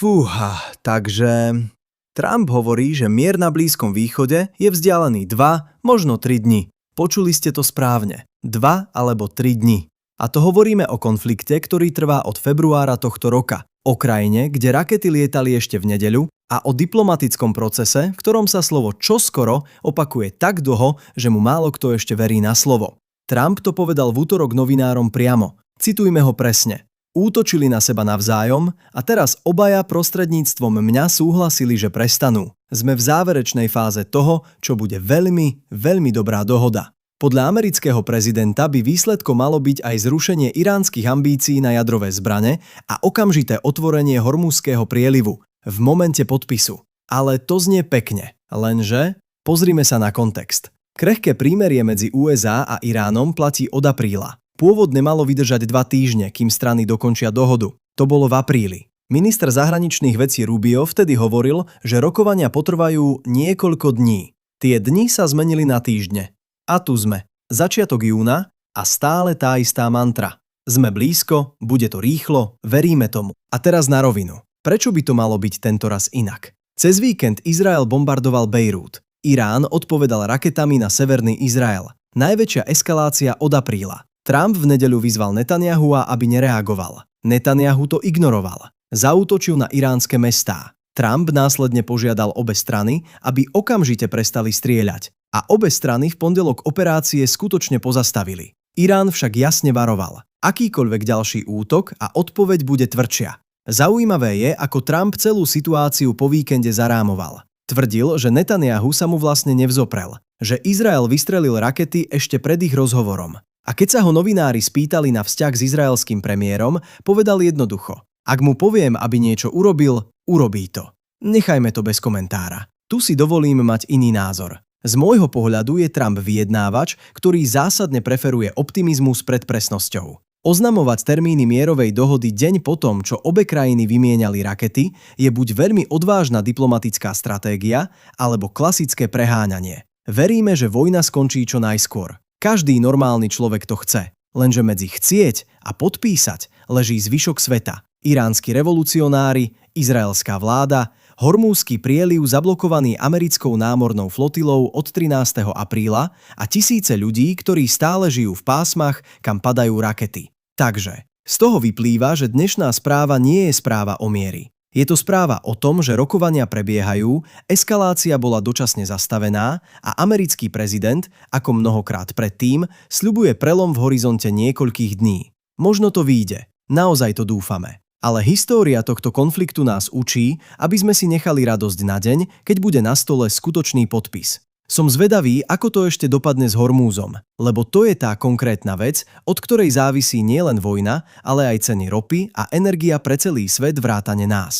Fúha, takže Trump hovorí, že mier na Blízkom východe je vzdialený 2, možno 3 dni. Počuli ste to správne. 2 alebo 3 dni. A to hovoríme o konflikte, ktorý trvá od februára tohto roka. O krajine, kde rakety lietali ešte v nedeľu a o diplomatickom procese, v ktorom sa slovo čoskoro opakuje tak dlho, že mu málo kto ešte verí na slovo. Trump to povedal v útorok novinárom priamo. Citujme ho presne. Útočili na seba navzájom a teraz obaja prostredníctvom mňa súhlasili, že prestanú. Sme v záverečnej fáze toho, čo bude veľmi, veľmi dobrá dohoda. Podľa amerického prezidenta by výsledkom malo byť aj zrušenie iránskych ambícií na jadrové zbrane a okamžité otvorenie Hormuzského prielivu v momente podpisu. Ale to znie pekne, lenže pozrime sa na kontext. Krehké prímerie medzi USA a Iránom platí od apríla. Pôvodne malo vydržať 2 týždne, kým strany dokončia dohodu. To bolo v apríli. Minister zahraničných vecí Rubio vtedy hovoril, že rokovania potrvajú niekoľko dní. Tie dni sa zmenili na týždne. A tu sme. Začiatok júna a stále tá istá mantra. Sme blízko, bude to rýchlo, veríme tomu. A teraz na rovinu. Prečo by to malo byť tentoraz inak? Cez víkend Izrael bombardoval Bejrút. Irán odpovedal raketami na severný Izrael. Najväčšia eskalácia od apríla. Trump v nedeľu vyzval Netanyahua, aby nereagoval. Netanyahu to ignoroval. Zaútočil na iránske mestá. Trump následne požiadal obe strany, aby okamžite prestali strieľať. A obe strany v pondelok operácie skutočne pozastavili. Irán však jasne varoval. Akýkoľvek ďalší útok a odpoveď bude tvrdšia. Zaujímavé je, ako Trump celú situáciu po víkende zarámoval. Tvrdil, že Netanyahu sa mu vlastne nevzoprel. Že Izrael vystrelil rakety ešte pred ich rozhovorom. A keď sa ho novinári spýtali na vzťah s izraelským premiérom, povedal jednoducho. Ak mu poviem, aby niečo urobil, urobí to. Nechajme to bez komentára. Tu si dovolím mať iný názor. Z môjho pohľadu je Trump vyjednávač, ktorý zásadne preferuje optimizmus pred presnosťou. Oznamovať termíny mierovej dohody deň po tom, čo obe krajiny vymieniali rakety, je buď veľmi odvážna diplomatická stratégia, alebo klasické preháňanie. Veríme, že vojna skončí čo najskôr. Každý normálny človek to chce, lenže medzi chcieť a podpísať leží zvyšok sveta. Iránsky revolucionári, izraelská vláda, Hormúzsky prieliv zablokovaný americkou námornou flotilou od 13. apríla a tisíce ľudí, ktorí stále žijú v pásmach, kam padajú rakety. Takže, z toho vyplýva, že dnešná správa nie je správa o mieri. Je to správa o tom, že rokovania prebiehajú, eskalácia bola dočasne zastavená a americký prezident, ako mnohokrát predtým, sľubuje prelom v horizonte niekoľkých dní. Možno to vyjde, naozaj to dúfame. Ale história tohto konfliktu nás učí, aby sme si nechali radosť na deň, keď bude na stole skutočný podpis. Som zvedavý, ako to ešte dopadne s Hormúzom, lebo to je tá konkrétna vec, od ktorej závisí nielen vojna, ale aj ceny ropy a energia pre celý svet vrátane nás.